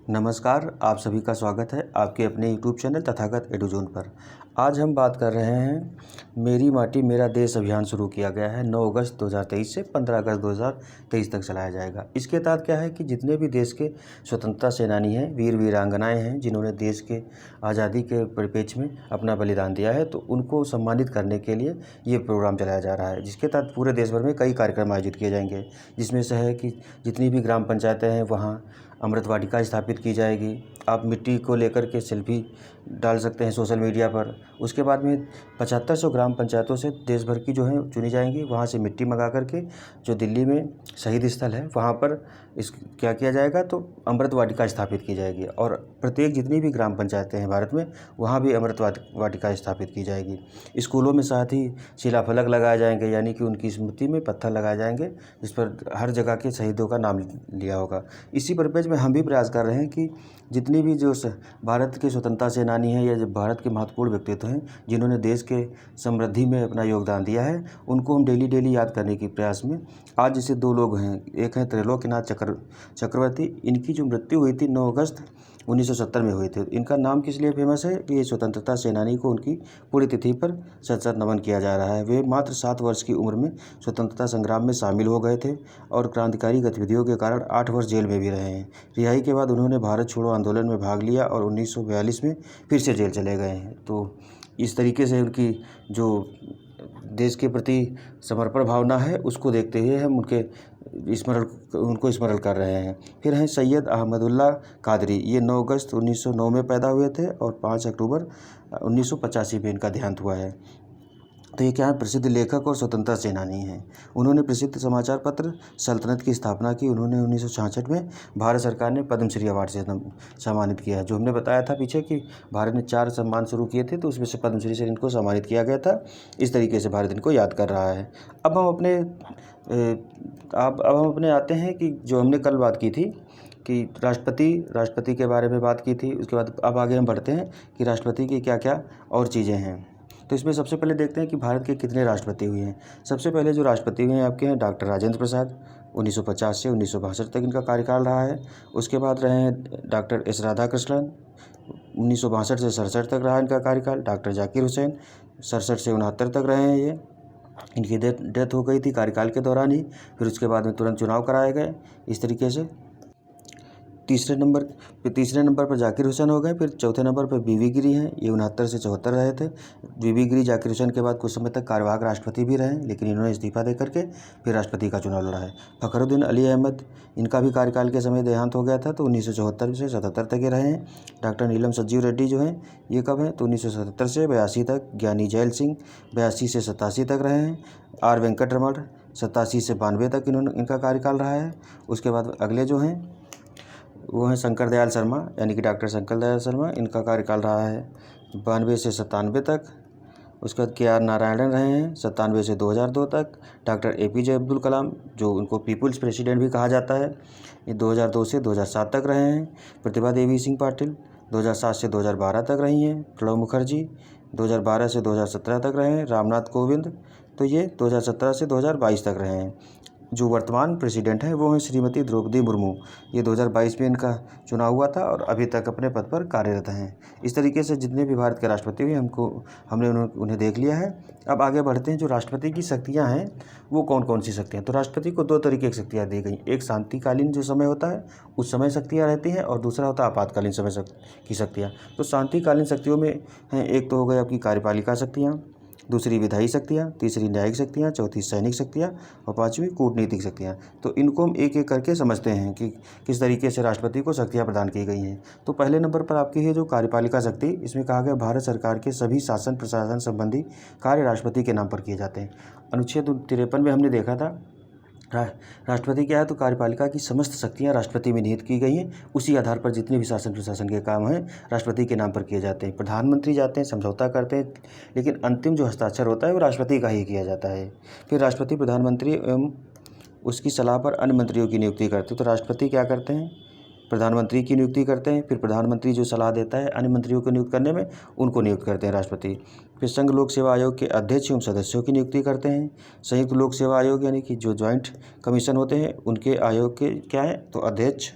नमस्कार, आप सभी का स्वागत है आपके अपने यूट्यूब चैनल तथागत एडुजोन पर। आज हम बात कर रहे हैं मेरी माटी मेरा देश अभियान शुरू किया गया है 9 अगस्त 2023 से 15 अगस्त 2023 तक चलाया जाएगा। इसके तहत क्या है कि जितने भी देश के स्वतंत्रता सेनानी हैं, वीर वीरांगनाएँ हैं, जिन्होंने देश के आज़ादी के परिप्रेक्ष्य में अपना बलिदान दिया है, तो उनको सम्मानित करने के लिए ये प्रोग्राम चलाया जा रहा है, जिसके तहत पूरे देश भर में कई कार्यक्रम आयोजित किए जाएंगे। जिसमें से है कि जितनी भी ग्राम पंचायतें हैं वहाँ अमृत वाटिका स्थापित की जाएगी। आप मिट्टी को लेकर के सेल्फी डाल सकते हैं सोशल मीडिया पर। उसके बाद में 7500 ग्राम पंचायतों से देश भर की जो है चुनी जाएंगी। वहाँ से मिट्टी मंगा करके जो दिल्ली में शहीद स्थल है वहाँ पर क्या किया जाएगा, तो अमृत वाटिका स्थापित की जाएगी। और प्रत्येक जितनी भी ग्राम पंचायतें हैं भारत में वहाँ भी अमृत वाटिका स्थापित की जाएगी। स्कूलों में साथ ही शिलाफलक लगाए जाएंगे, यानी कि उनकी स्मृति में पत्थर लगाए जाएंगे जिस पर हर जगह के शहीदों का नाम लिया होगा। इसी परिप्रेक्ष्य में हम भी प्रयास कर रहे हैं कि जितनी भी जो भारत के स्वतंत्रता सेनानी हैं या जो भारत के महत्वपूर्ण व्यक्तित्व हैं जिन्होंने देश के समृद्धि में अपना योगदान दिया है, उनको हम डेली याद करने के प्रयास में आज जैसे दो लोग हैं। एक हैं त्रिलोकीनाथ चक्रवर्ती। इनकी जो मृत्यु हुई थी 9 अगस्त 1970 में हुई थी। इनका नाम किस लिए फेमस है कि ये स्वतंत्रता सेनानी को उनकी पुण्यतिथि पर सत नमन किया जा रहा है। वे मात्र 7 वर्ष की उम्र में स्वतंत्रता संग्राम में शामिल हो गए थे और क्रांतिकारी गतिविधियों के कारण 8 वर्ष जेल में भी रहे हैं। रिहाई के बाद उन्होंने भारत छोड़ो आंदोलन में भाग लिया और 1942 में फिर से जेल चले गए हैं। तो इस तरीके से उनकी जो देश के प्रति समर्पण भावना है उसको देखते हुए हम उनको स्मरण कर रहे हैं। फिर हैं सैयद अहमदुल्ला कादरी। ये 9 अगस्त 1909 में पैदा हुए थे और 5 अक्टूबर 1985 में इनका देहांत हुआ है। तो ये क्या है, प्रसिद्ध लेखक और स्वतंत्रता सेनानी हैं। उन्होंने प्रसिद्ध समाचार पत्र सल्तनत की स्थापना की। उन्होंने 1966 में भारत सरकार ने पद्मश्री अवार्ड से सम्मानित किया है। जो हमने बताया था पीछे कि भारत ने 4 सम्मान शुरू किए थे, तो उसमें से पद्मश्री से इनको सम्मानित किया गया था। इस तरीके से भारत इनको याद कर रहा है। अब हम अपने आते हैं कि जो हमने कल बात की थी कि राष्ट्रपति के बारे में बात की थी। उसके बाद अब आगे हम बढ़ते हैं कि राष्ट्रपति की क्या क्या और चीज़ें हैं। तो इसमें सबसे पहले देखते हैं कि भारत के कितने राष्ट्रपति हुए हैं। सबसे पहले जो राष्ट्रपति हुए हैं आपके हैं डॉक्टर राजेंद्र प्रसाद। 1950 से 1962 तक इनका कार्यकाल रहा है। उसके बाद रहे हैं डॉक्टर एस राधाकृष्णन। 1962 से 67 तक रहा इनका कार्यकाल। डॉक्टर जाकिर हुसैन 67 से 69 तक रहे हैं ये। इनकी डेथ हो गई थी कार्यकाल के दौरान ही। फिर उसके बाद में तुरंत चुनाव कराए गए। इस तरीके से तीसरे नंबर पर जाकिर हुसैन हो गए। फिर चौथे नंबर पर बीवी गिरी हैं। ये 69 से 74 रहे थे। बीवी गिरी जाकिर हुसैन के बाद कुछ समय तक कार्यवाहक राष्ट्रपति भी रहे, लेकिन इन्होंने इस्तीफा दे करके फिर राष्ट्रपति का चुनाव लड़ा है। फ़खरुद्दीन अली अहमद, इनका भी कार्यकाल के समय देहांत हो गया था, तो 1974 से 77 तक ये रहे हैं। डॉक्टर नीलम संजीव रेड्डी जो हैं ये कब हैं, तो 1977 से 82 तक। ज्ञानी जैल सिंह 82 से 87 तक रहे हैं। आर वेंकट रमण 87 से 92 तक इनका कार्यकाल रहा है। उसके बाद अगले जो हैं वो हैं शंकर दयाल शर्मा, यानी कि डॉक्टर शंकर दयाल शर्मा। इनका कार्यकाल रहा है 92 से 97 तक। उसके बाद KR नारायणन रहे हैं 97 से 2002 तक। डॉक्टर APJ अब्दुल कलाम, जो उनको पीपुल्स प्रेसिडेंट भी कहा जाता है, ये 2002 से 2007 तक रहे हैं। प्रतिभा देवी सिंह पाटिल 2007 से 2012 तक रही हैं। प्रणब मुखर्जी 2012 से 2017 तक रहे हैं। रामनाथ कोविंद, तो ये 2017 से 2022 तक रहे हैं। जो वर्तमान प्रेसिडेंट हैं वो हैं श्रीमती द्रौपदी मुर्मू। ये 2022 में इनका चुनाव हुआ था और अभी तक अपने पद पर कार्यरत हैं। इस तरीके से जितने भी भारत के राष्ट्रपति हुए हमने उन्हें देख लिया है। अब आगे बढ़ते हैं। जो राष्ट्रपति की शक्तियाँ हैं वो कौन कौन सी शक्तियाँ, तो राष्ट्रपति को 2 तरीके की शक्तियाँ दी गई। एक शांतिकालीन जो समय होता है उस समय शक्तियाँ रहती हैं, और दूसरा होता है आपातकालीन समय की शक्तियाँ। तो शांतिकालीन शक्तियों में हैं, एक तो हो गई आपकी कार्यपालिका शक्तियाँ, दूसरी विधायी शक्तियाँ, तीसरी न्यायिक शक्तियाँ, चौथी सैनिक शक्तियाँ और 5वीं कूटनीतिक शक्तियाँ। तो इनको हम एक एक करके समझते हैं कि किस तरीके से राष्ट्रपति को शक्तियाँ प्रदान की गई हैं। तो पहले नंबर पर आपकी है जो कार्यपालिका शक्ति। इसमें कहा गया भारत सरकार के सभी शासन प्रशासन संबंधी कार्य राष्ट्रपति के नाम पर किए जाते हैं। अनुच्छेद 53 में हमने देखा था राष्ट्रपति क्या है, तो कार्यपालिका की समस्त शक्तियां राष्ट्रपति में निहित की गई हैं। उसी आधार पर जितने भी शासन प्रशासन के काम हैं राष्ट्रपति के नाम पर किए जाते हैं। प्रधानमंत्री जाते हैं, समझौता करते हैं, लेकिन अंतिम जो हस्ताक्षर होता है वो राष्ट्रपति का ही किया जाता है। फिर राष्ट्रपति प्रधानमंत्री एवं उसकी सलाह पर अन्य मंत्रियों की नियुक्ति करते हैं। तो राष्ट्रपति क्या करते हैं, प्रधानमंत्री की नियुक्ति करते हैं। फिर प्रधानमंत्री जो सलाह देता है अन्य मंत्रियों को नियुक्त करने में, उनको नियुक्त करते हैं राष्ट्रपति। फिर संघ लोक सेवा आयोग के अध्यक्ष एवं सदस्यों की नियुक्ति करते हैं। संयुक्त लोक सेवा आयोग यानी कि जो ज्वाइंट कमीशन होते हैं उनके आयोग के क्या है, तो अध्यक्ष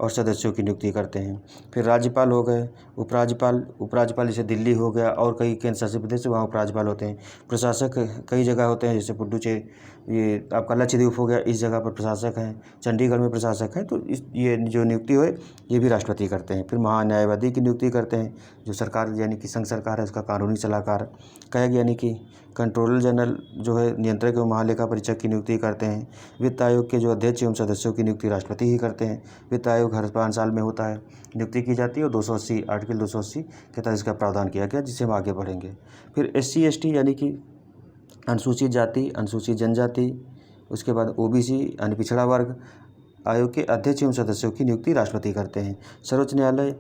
और सदस्यों की नियुक्ति करते हैं। फिर राज्यपाल हो गए, उपराज्यपाल जैसे दिल्ली हो गया और कई केंद्र शासित प्रदेश वहाँ उपराज्यपाल होते हैं। प्रशासक कई जगह होते हैं, जैसे पुडुचेरी, ये आपका लक्षद्वीप हो गया, इस जगह पर प्रशासक हैं, चंडीगढ़ में प्रशासक हैं। तो ये जो नियुक्ति हो ये भी राष्ट्रपति करते हैं। फिर महान्यायवादी की नियुक्ति करते हैं, जो सरकार यानी कि संघ सरकार है उसका कानूनी सलाहकार कहेगा, यानी कि कंट्रोलर जनरल जो है नियंत्रक एवं महालेखा परीक्षक की नियुक्ति करते हैं। वित्त आयोग के जो अध्यक्ष एवं सदस्यों की नियुक्ति राष्ट्रपति ही करते हैं। वित्त आयोग हर 5 साल में होता है, नियुक्ति की जाती है और 280 आर्टिकल 280 के तहत इसका प्रावधान किया गया, जिससे हम आगे बढ़ेंगे। फिर SC ST यानी कि अनुसूचित जाति, अनुसूचित जनजाति, उसके बाद OBC यानी पिछड़ा वर्ग आयोग के अध्यक्ष एवं सदस्यों की नियुक्ति राष्ट्रपति करते हैं। सर्वोच्च न्यायालय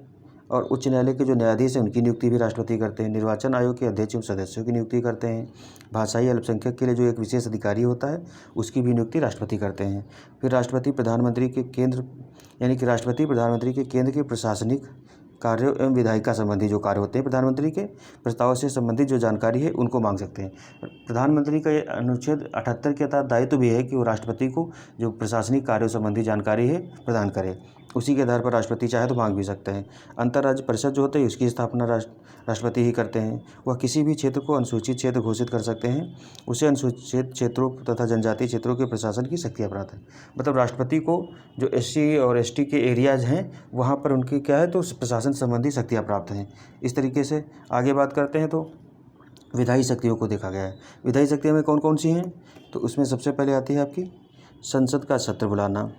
और उच्च न्यायालय के जो न्यायाधीश हैं उनकी नियुक्ति भी राष्ट्रपति करते हैं। निर्वाचन आयोग के अध्यक्ष एवं सदस्यों की नियुक्ति करते हैं। भाषाई अल्पसंख्यक के लिए जो एक विशेष अधिकारी होता है उसकी भी नियुक्ति राष्ट्रपति करते हैं। फिर राष्ट्रपति प्रधानमंत्री के केंद्र के प्रशासनिक कार्यों एवं विधायिका संबंधी जो कार्य होते हैं, प्रधानमंत्री के प्रस्ताव से संबंधित जो जानकारी है उनको मांग सकते हैं। प्रधानमंत्री का ये अनुच्छेद 78 के तहत दायित्व भी है कि वो राष्ट्रपति को जो प्रशासनिक कार्यों संबंधी जानकारी है प्रदान करे। उसी के आधार पर राष्ट्रपति चाहे तो मांग भी सकते हैं। अंतर्राज्य परिषद जो होते हैं उसकी स्थापना राष्ट्रपति ही करते हैं। वह किसी भी क्षेत्र को अनुसूचित क्षेत्र घोषित कर सकते हैं। उसे अनुसूचित क्षेत्रों तथा जनजातीय क्षेत्रों के प्रशासन की शक्तियाँ प्राप्त है। मतलब राष्ट्रपति को जो SC और ST के एरियाज हैं वहाँ पर उनकी क्या है तो प्रशासन संबंधी शक्तियाँ प्राप्त हैं। इस तरीके से आगे बात करते हैं तो विधायी शक्तियों को देखा गया है। विधायी शक्तियाँ में कौन कौन सी हैं, तो उसमें सबसे पहले आती है आपकी संसद का सत्र बुलाना,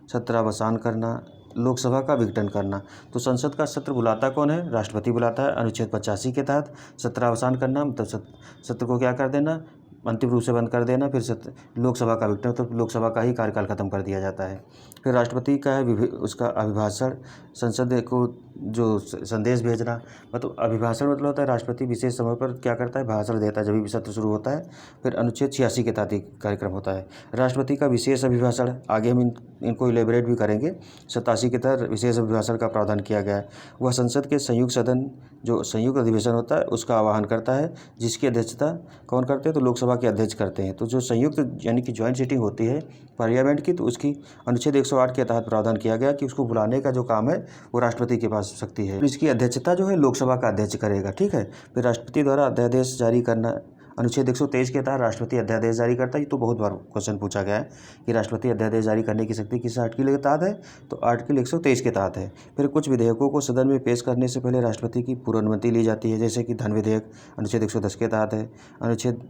सत्रावसान करना, लोकसभा का विघटन करना। तो संसद का सत्र बुलाता कौन है, राष्ट्रपति बुलाता है। अनुच्छेद 85 के तहत सत्रावसान करना मतलब सत्र को क्या कर देना, अंतिम रूप से बंद कर देना। फिर लोकसभा का विघटन, तो लोकसभा का ही कार्यकाल खत्म कर दिया जाता है। फिर राष्ट्रपति का है उसका अभिभाषण, संसद को जो संदेश भेजना। मतलब अभिभाषण मतलब होता है राष्ट्रपति विशेष समय पर क्या करता है, भाषण देता है जब भी सत्र शुरू होता है। फिर अनुच्छेद 86 के तहत कार्यक्रम होता है। राष्ट्रपति का विशेष अभिभाषण, आगे हम इनको इलेबोरेट भी करेंगे। 87 के तहत विशेष अभिभाषण का प्रावधान किया गया है। वह संसद के संयुक्त सदन जो संयुक्त अधिवेशन होता है उसका आह्वान करता है, जिसकी अध्यक्षता कौन करते हैं, तो लोकसभा के अध्यक्ष करते हैं। तो जो संयुक्त यानी कि ज्वाइंट सीटिंग होती है पार्लियामेंट की, तो उसकी अनुच्छेद 108 के तहत प्रावधान किया गया कि उसको बुलाने का जो काम है वो राष्ट्रपति के पास शक्ति है। इसकी अध्यक्षता जो है लोकसभा का अध्यक्ष करेगा, ठीक है। फिर राष्ट्रपति द्वारा अध्यादेश जारी करना, अनुच्छेद 123 के तहत राष्ट्रपति अध्यादेश जारी करता है। ये तो बहुत बार क्वेश्चन पूछा गया है कि राष्ट्रपति अध्यादेश जारी करने की शक्ति किस आर्टिकल के तहत है, तो आर्टिकल 123 के तहत है। फिर कुछ विधेयकों को सदन में पेश करने से पहले राष्ट्रपति की पूर्व अनुमति ली जाती है, जैसे कि धन विधेयक अनुच्छेद 110 के तहत है। अनुच्छेद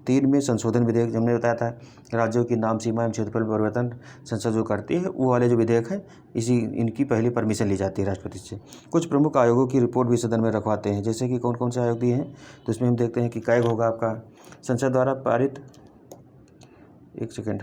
3 में संशोधन विधेयक हमने बताया था, राज्यों की नाम सीमा एवं क्षेत्रफल परिवर्तन संसद जो करती है वो वाले जो विधेयक हैं इनकी पहली परमिशन ली जाती है राष्ट्रपति से। कुछ प्रमुख आयोगों की रिपोर्ट भी सदन में रखवाते हैं, जैसे कि कौन कौन से आयोग दिए हैं, तो इसमें हम देखते हैं कि कैग होगा आपका संसद द्वारा पारित, एक सेकेंड,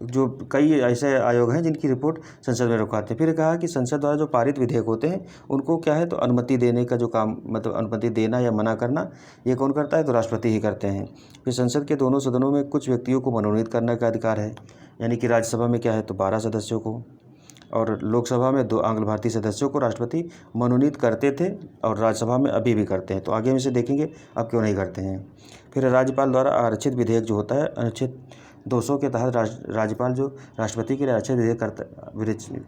जो कई ऐसे आयोग हैं जिनकी रिपोर्ट संसद में रखवाते हैं। फिर कहा कि संसद द्वारा जो पारित विधेयक होते हैं उनको क्या है तो अनुमति देने का जो काम, मतलब अनुमति देना या मना करना, ये कौन करता है, तो राष्ट्रपति ही करते हैं। फिर संसद के दोनों सदनों में कुछ व्यक्तियों को मनोनीत करने का अधिकार है, यानी कि राज्यसभा में क्या है तो 12 सदस्यों को और लोकसभा में 2 आंग्ल भारतीय सदस्यों को राष्ट्रपति मनोनीत करते थे और राज्यसभा में अभी भी करते हैं। तो आगे हम इसे देखेंगे अब क्यों नहीं करते हैं। फिर राज्यपाल द्वारा आरक्षित विधेयक जो होता है, अनुच्छेद 200 के तहत राज्यपाल जो राष्ट्रपति के लिए आरक्षित विधेयक करता,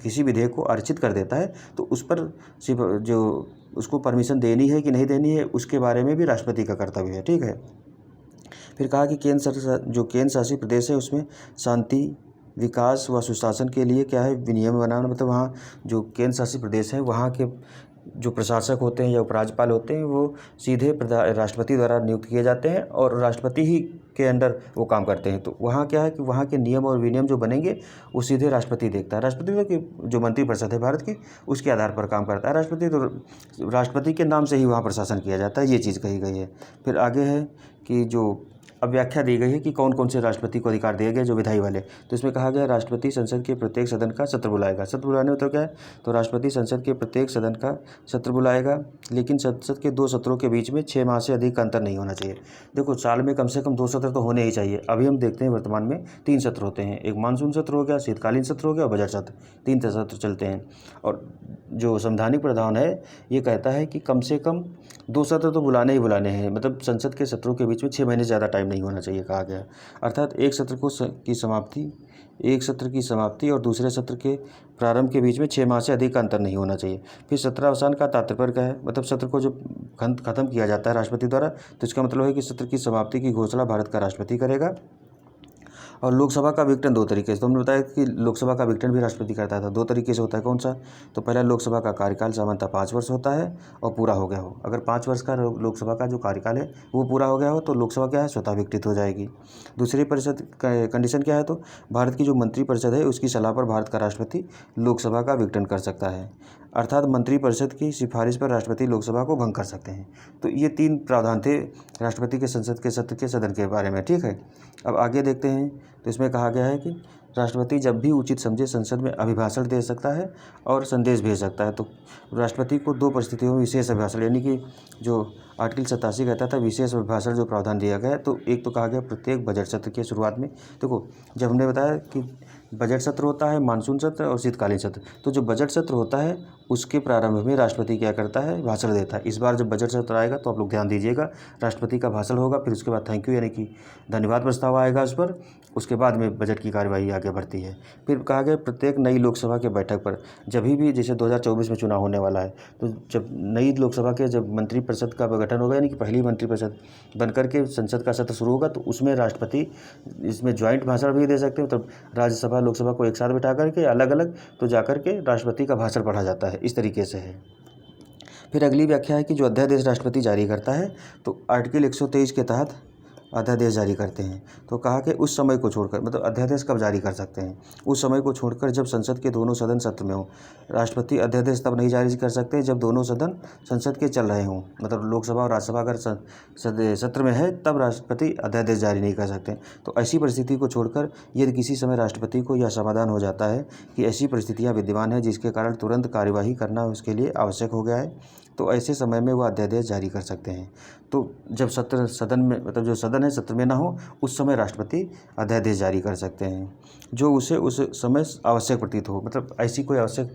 किसी विधेयक को आरक्षित कर देता है, तो उस पर सिर्फ जो उसको परमिशन देनी है कि नहीं देनी है उसके बारे में भी राष्ट्रपति का कर्तव्य है, ठीक है। फिर कहा कि केंद्र शासित प्रदेश है उसमें शांति, विकास व सुशासन के लिए क्या है विनियम बनाना। मतलब वहाँ जो केंद्र शासित प्रदेश है वहाँ के जो प्रशासक होते हैं या उपराज्यपाल होते हैं वो सीधे राष्ट्रपति द्वारा नियुक्त किए जाते हैं और राष्ट्रपति ही के अंडर वो काम करते हैं। तो वहाँ क्या है कि वहाँ के नियम और विनियम जो बनेंगे वो सीधे राष्ट्रपति देखता है। राष्ट्रपति तो जो मंत्रिपरिषद है भारत की उसके आधार पर काम करता है। राष्ट्रपति के नाम से ही वहाँ प्रशासन किया जाता है, ये चीज़ कही गई है। फिर आगे है कि जो अब व्याख्या दी गई है कि कौन कौन से राष्ट्रपति को अधिकार दिए गए जो विधायी वाले। तो इसमें कहा गया राष्ट्रपति संसद के प्रत्येक सदन का सत्र बुलाएगा। सत्र बुलाने मतलब क्या है, तो राष्ट्रपति संसद के प्रत्येक सदन का सत्र बुलाएगा, लेकिन संसद के 2 सत्रों के बीच में 6 माह से अधिक का अंतर नहीं होना चाहिए। देखो साल में कम से कम 2 सत्र तो होने ही चाहिए। अभी हम देखते हैं वर्तमान में 3 सत्र होते हैं, एक मानसून सत्र हो गया, शीतकालीन सत्र हो गया और बजट सत्र, 3 सत्र चलते हैं। और जो संवैधानिक प्रावधान है ये कहता है कि कम से कम 2 सत्र तो बुलाने ही बुलाने हैं, मतलब संसद के सत्रों के बीच में 6 महीने से ज़्यादा टाइम नहीं होना चाहिए कहा गया। अर्थात एक सत्र की समाप्ति एक सत्र की समाप्ति और दूसरे सत्र के प्रारंभ के बीच में 6 माह से अधिक का अंतर नहीं होना चाहिए। फिर सत्रावसान का तात्पर्य क्या है, मतलब सत्र को जब खत्म किया जाता है राष्ट्रपति द्वारा, तो इसका मतलब है कि सत्र की समाप्ति की घोषणा भारत का राष्ट्रपति करेगा। और लोकसभा का विघटन 2 तरीके से, तो हमने बताया कि लोकसभा का विघटन भी राष्ट्रपति करता था। 2 तरीके से होता है, कौन सा? तो पहला, लोकसभा का कार्यकाल सामान्यतः 5 वर्ष होता है और पूरा हो गया हो। अगर 5 वर्ष का लोकसभा का जो कार्यकाल है वो पूरा हो गया हो तो लोकसभा क्या है, स्वतः विघटित हो जाएगी। दूसरी परिषद कंडीशन क्या है, तो भारत की जो मंत्रिपरिषद है उसकी सलाह पर भारत का राष्ट्रपति लोकसभा का विघटन कर सकता है, अर्थात मंत्रिपरिषद की सिफारिश पर राष्ट्रपति लोकसभा को भंग कर सकते हैं। तो ये 3 प्रावधान थे राष्ट्रपति के संसद के सत्र के सदन के बारे में, ठीक है। अब आगे देखते हैं, तो इसमें कहा गया है कि राष्ट्रपति जब भी उचित समझे संसद में अभिभाषण दे सकता है और संदेश भेज सकता है। तो राष्ट्रपति को 2 परिस्थितियों में विशेष अभिभाषण, यानी कि जो आर्टिकल 87 कहता था विशेष अभिभाषण जो प्रावधान दिया गया है, तो एक तो कहा गया प्रत्येक बजट सत्र के शुरुआत में। देखो, जब हमने बताया कि बजट सत्र होता है, मानसून सत्र और शीतकालीन सत्र, तो जो बजट सत्र होता है उसके प्रारंभ में राष्ट्रपति क्या करता है, भाषण देता है। इस बार जब बजट सत्र आएगा तो आप लोग ध्यान दीजिएगा, राष्ट्रपति का भाषण होगा, फिर उसके बाद थैंक यू यानी कि धन्यवाद प्रस्ताव आएगा उस पर, उसके बाद में बजट की कार्यवाही आगे बढ़ती है। फिर कहा गया प्रत्येक नई लोकसभा के बैठक पर, जब भी जैसे 2024 में चुनाव होने वाला है, तो जब नई लोकसभा के जब मंत्रिपरिषद का गठन होगा, यानी कि पहली मंत्रिपरिषद बनकर के संसद का सत्र शुरू होगा, तो उसमें राष्ट्रपति इसमें ज्वाइंट भाषण भी दे सकते हो। मतलब राज्यसभा लोकसभा को एक साथ बिठा करके अलग अलग तो जाकर के राष्ट्रपति का भाषण पढ़ा जाता है, इस तरीके से है। फिर अगली व्याख्या है कि जो अध्यादेश राष्ट्रपति जारी करता है, तो आर्टिकल 123 के तहत अध्यादेश जारी करते हैं। तो कहा कि उस समय को छोड़कर, मतलब अध्यादेश कब जारी कर सकते हैं, उस समय को छोड़कर जब संसद के दोनों सदन सत्र में हो। राष्ट्रपति अध्यादेश तब नहीं जारी कर सकते जब दोनों सदन संसद के चल रहे हों, मतलब लोकसभा और राज्यसभा अगर सत्र में है तब राष्ट्रपति अध्यादेश जारी नहीं कर सकते। तो ऐसी परिस्थिति को छोड़कर यदि किसी समय राष्ट्रपति को यह समाधान हो जाता है कि ऐसी परिस्थितियाँ विद्यमान है जिसके कारण तुरंत कार्यवाही करना उसके लिए आवश्यक हो गया है, तो ऐसे समय में वो अध्यादेश जारी कर सकते हैं। तो जब सदन में, मतलब जो सदन है सत्र में ना हो, उस समय राष्ट्रपति अध्यादेश जारी कर सकते हैं जो उसे उस समय आवश्यक प्रतीत हो, मतलब ऐसी कोई आवश्यक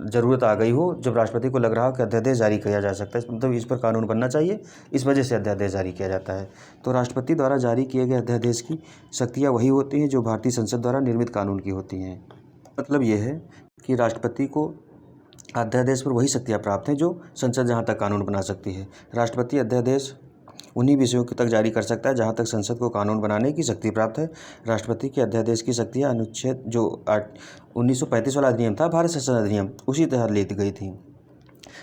ज़रूरत आ गई हो जब राष्ट्रपति को लग रहा हो कि अध्यादेश जारी किया जा सकता है, मतलब इस पर कानून बनना चाहिए, इस वजह से अध्यादेश जारी किया जाता है। तो राष्ट्रपति द्वारा जारी किए गए अध्यादेश की शक्तियाँ वही होती हैं जो भारतीय संसद द्वारा निर्मित कानून की होती हैं। मतलब ये है कि राष्ट्रपति को अध्यादेश पर वही शक्तियाँ प्राप्त हैं जो संसद जहाँ तक कानून बना सकती है। राष्ट्रपति अध्यादेश उन्हीं विषयों तक जारी कर सकता है जहाँ तक संसद को कानून बनाने की शक्ति प्राप्त है। राष्ट्रपति के अध्यादेश की शक्तियाँ अनुच्छेद जो 1935 वाला अधिनियम था, भारत शासन अधिनियम, उसी तरह ली गई थी।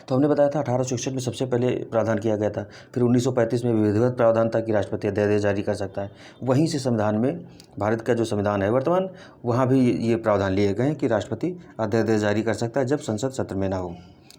तो हमने बताया था 1861 में सबसे पहले प्रावधान किया गया था, फिर 1935 में विधिवत प्रावधान था कि राष्ट्रपति अध्यादेश जारी कर सकता है। वहीं से संविधान में, भारत का जो संविधान है वर्तमान, वहाँ भी ये प्रावधान लिए गए हैं कि राष्ट्रपति अध्यादेश जारी कर सकता है जब संसद सत्र में ना हो,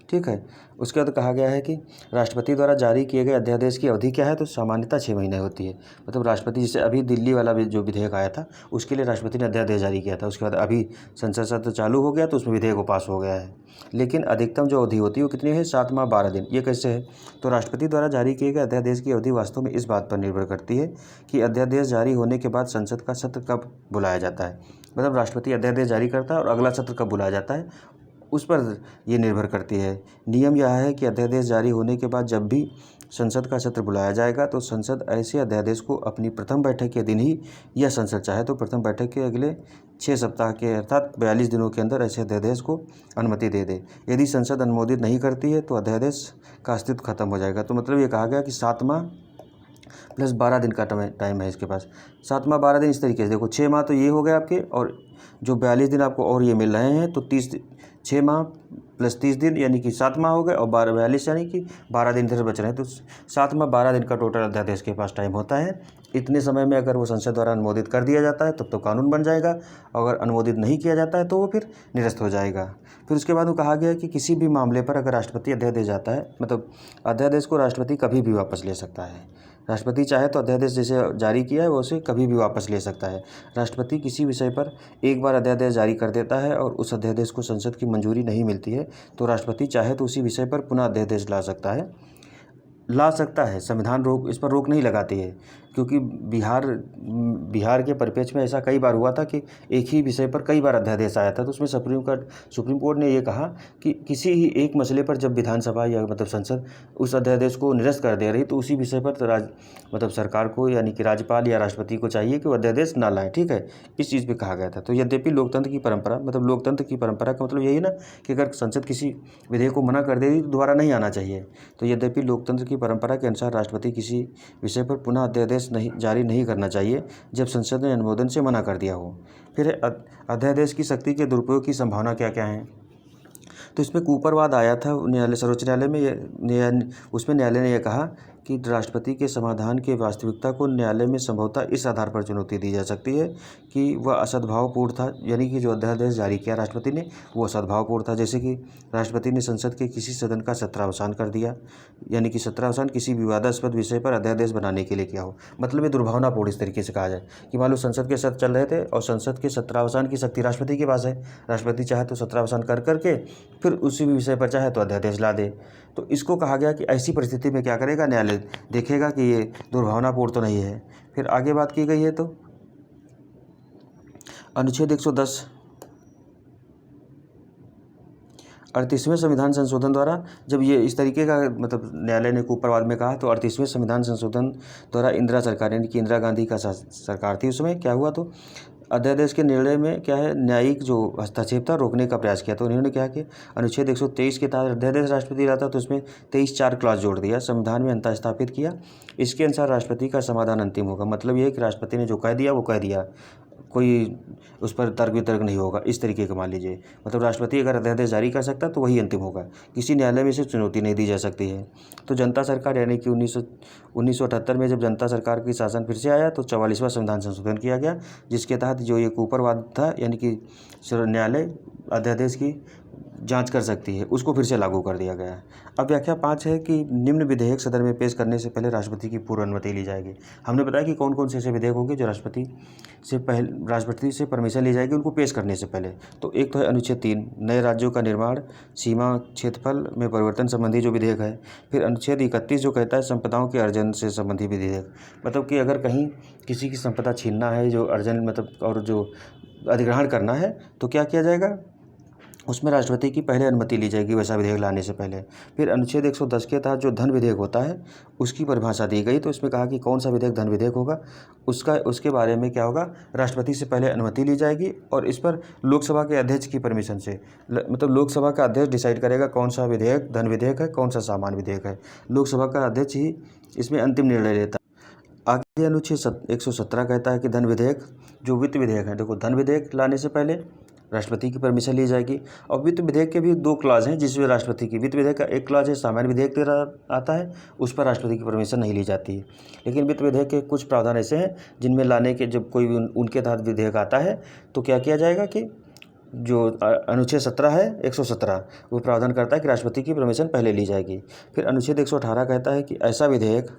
ठीक है। उसके बाद कहा गया है कि राष्ट्रपति द्वारा जारी किए गए अध्यादेश की अवधि क्या है, तो सामान्यतः 6 महीने होती है। मतलब राष्ट्रपति, जैसे अभी दिल्ली वाला भी जो विधेयक आया था उसके लिए राष्ट्रपति ने अध्यादेश जारी किया था, उसके बाद अभी संसद सत्र चालू हो गया तो उसमें विधेयक पास हो गया है। लेकिन अधिकतम जो अवधि होती है वो कितनी है, 7 माह 12 दिन। ये कैसे है, तो राष्ट्रपति द्वारा जारी किए गए अध्यादेश की अवधि वास्तव में इस बात पर निर्भर करती है कि अध्यादेश जारी होने के बाद संसद का सत्र कब बुलाया जाता है। मतलब राष्ट्रपति अध्यादेश जारी करता है और अगला सत्र कब बुलाया जाता है उस पर यह निर्भर करती है। नियम यह है कि अध्यादेश जारी होने के बाद जब भी संसद का सत्र बुलाया जाएगा तो संसद ऐसे अध्यादेश को अपनी प्रथम बैठक के दिन ही, या संसद चाहे तो प्रथम बैठक के अगले 6 सप्ताह के अर्थात 42 दिनों के अंदर ऐसे अध्यादेश को अनुमति दे दे। यदि संसद अनुमोदित नहीं करती है तो अध्यादेश का अस्तित्व खत्म हो जाएगा। तो मतलब ये कहा गया कि 7 माह प्लस 12 दिन का टाइम है इसके पास। 7 माह 12 दिन इस तरीके से देखो, 6 माह तो ये हो गए आपके, और जो 42 दिन आपको और ये मिल रहे हैं, तो 6 माह प्लस 30 दिन यानी कि 7 माह हो गए, और 42 यानी कि 12 दिन इधर बच रहे हैं, तो 7 माह 12 दिन का टोटल अध्यादेश के पास टाइम होता है। इतने समय में अगर वो संसद द्वारा अनुमोदित कर दिया जाता है तब तो कानून बन जाएगा, अगर अनुमोदित नहीं किया जाता है तो वो फिर निरस्त हो जाएगा। फिर उसके बाद वो कहा गया कि किसी भी मामले पर अगर राष्ट्रपति अध्यादेश जाता है, मतलब अध्यादेश को राष्ट्रपति कभी भी वापस ले सकता है। राष्ट्रपति चाहे तो अध्यादेश जैसे जारी किया है वो उसे कभी भी वापस ले सकता है। राष्ट्रपति किसी विषय पर एक बार अध्यादेश जारी कर देता है और उस अध्यादेश को संसद की मंजूरी नहीं मिलती है तो राष्ट्रपति चाहे तो उसी विषय पर पुनः अध्यादेश ला सकता है। मतलब राष्ट्रपति चाहे तो अध्यादेश जैसे जारी किया है वो उसे कभी भी वापस ले सकता है। राष्ट्रपति किसी विषय पर एक बार अध्यादेश जारी कर देता है और उस अध्यादेश को संसद की मंजूरी नहीं मिलती है तो राष्ट्रपति चाहे तो उसी विषय पर पुनः अध्यादेश ला सकता है। ला सकता है, संविधान इस पर रोक नहीं लगाती है, क्योंकि बिहार के परिप्रेक्ष्य में ऐसा कई बार हुआ था कि एक ही विषय पर कई बार अध्यादेश आया था। तो उसमें सुप्रीम कोर्ट ने ये कहा कि किसी ही एक मसले पर जब विधानसभा या संसद उस अध्यादेश को निरस्त कर दे रही, तो उसी विषय पर सरकार को यानी कि राज्यपाल या राष्ट्रपति को चाहिए कि वो अध्यादेश ना लाएं। ठीक है, इस चीज़ पर कहा गया था। तो यद्यपि लोकतंत्र की परंपरा का मतलब यही ना कि अगर संसद किसी विधेयक को मना कर देगी तो दोबारा नहीं आना चाहिए। तो यद्यपि लोकतंत्र की परंपरा के अनुसार राष्ट्रपति किसी विषय पर पुनः अध्यादेश जारी नहीं करना चाहिए जब संसद ने अनुमोदन से मना कर दिया हो। फिर अध्यादेश की शक्ति के दुरुपयोग की संभावना क्या क्या है। तो इसमें कूपरवाद आया था सर्वोच्च न्यायालय में। उसमें न्यायालय ने यह कहा कि राष्ट्रपति के समाधान के वास्तविकता को न्यायालय में संभवतः इस आधार पर चुनौती दी जा सकती है कि वह असद्भावपूर्ण था, यानी कि जो अध्यादेश जारी किया राष्ट्रपति ने वो असद्भावपूर्ण था। जैसे कि राष्ट्रपति ने संसद के किसी सदन का सत्रावसान कर दिया, यानी कि सत्रावसान किसी विवादास्पद विषय पर अध्यादेश बनाने के लिए किया हो। मतलब ये दुर्भावनापूर्ण इस तरीके से कहा जाए कि मान लो संसद के सत्र चल रहे थे और संसद के सत्रावसान की शक्ति राष्ट्रपति के पास है। राष्ट्रपति चाहे तो सत्रावसान कर करके फिर उसी विषय पर चाहे तो अध्यादेश ला दे। तो इसको कहा गया कि ऐसी परिस्थिति में क्या करेगा, न्यायालय देखेगा कि ये दुर्भावनापूर्ण तो नहीं है। फिर आगे बात की गई है तो अनुच्छेद 110 38वें संविधान संशोधन द्वारा, जब ये इस तरीके का न्यायालय ने कूपरवाद में कहा, तो 38वें संविधान संशोधन द्वारा इंदिरा सरकार यानी कि इंदिरा गांधी का सरकार थी, उसमें क्या हुआ तो अध्यादेश के निर्णय में क्या है न्यायिक जो हस्तक्षेप था रोकने का प्रयास किया। तो उन्होंने क्या कि अनुच्छेद 123 के तहत अध्यादेश राष्ट्रपति लाता तो उसमें 23(4) क्लॉज जोड़ दिया, संविधान में अंतर स्थापित किया। इसके अनुसार राष्ट्रपति का समाधान अंतिम होगा। मतलब ये है कि राष्ट्रपति ने जो कह दिया वो कह दिया, कोई उस पर तर्क वितर्क नहीं होगा। इस तरीके का मान लीजिए, मतलब राष्ट्रपति अगर अध्यादेश जारी कर सकता तो वही अंतिम होगा, किसी न्यायालय में इसे चुनौती नहीं दी जा सकती है। तो जनता सरकार यानी कि 1978 में जब जनता सरकार की शासन फिर से आया तो 44वां संविधान संशोधन किया गया, जिसके तहत जो ये कूपरवाद था यानी कि न्यायालय अध्यादेश की जांच कर सकती है, उसको फिर से लागू कर दिया गया है। अब व्याख्या 5 है कि निम्न विधेयक सदन में पेश करने से पहले राष्ट्रपति की पूर्व अनुमति ली जाएगी। हमने बताया कि कौन कौन से ऐसे विधेयक होंगे जो राष्ट्रपति से परमिशन ली जाएगी उनको पेश करने से पहले। तो एक तो है अनुच्छेद 3 नए राज्यों का निर्माण, सीमा क्षेत्रफल में परिवर्तन संबंधी जो विधेयक है। फिर अनुच्छेद 31 जो कहता है संपदाओं के अर्जन से संबंधी विधेयक, मतलब कि अगर कहीं किसी की संपदा छीनना है जो अर्जन और जो अधिग्रहण करना है तो क्या किया जाएगा, उसमें राष्ट्रपति की पहले अनुमति ली जाएगी वैसा विधेयक लाने से पहले। फिर अनुच्छेद 110 के तहत जो धन विधेयक होता है उसकी परिभाषा दी गई। तो इसमें कहा कि कौन सा विधेयक धन विधेयक होगा, उसके बारे में क्या होगा, राष्ट्रपति से पहले अनुमति ली जाएगी और इस पर लोकसभा के अध्यक्ष की परमिशन से, मतलब लोकसभा का अध्यक्ष डिसाइड करेगा कौन सा विधेयक धन विधेयक है, कौन सा सामान्य विधेयक है। लोकसभा का अध्यक्ष ही इसमें अंतिम निर्णय लेता है। आगे अनुच्छेद 117 कहता है कि धन विधेयक जो वित्त विधेयक है, देखो धन विधेयक लाने से पहले राष्ट्रपति की परमिशन ली जाएगी। और वित्त विधेयक के भी 2 क्लॉज हैं जिसमें राष्ट्रपति की, वित्त विधेयक का एक क्लॉज है सामान्य विधेयक तेरा आता है, उस पर राष्ट्रपति की परमिशन नहीं ली जाती है। लेकिन वित्त विधेयक के कुछ प्रावधान ऐसे हैं जिनमें लाने के जब कोई भी उनके तहत विधेयक आता है तो क्या किया जाएगा कि जो अनुच्छेद 17 है 117 वो प्रावधान करता है कि राष्ट्रपति की परमिशन पहले ली जाएगी। फिर अनुच्छेद 118 कहता है कि ऐसा विधेयक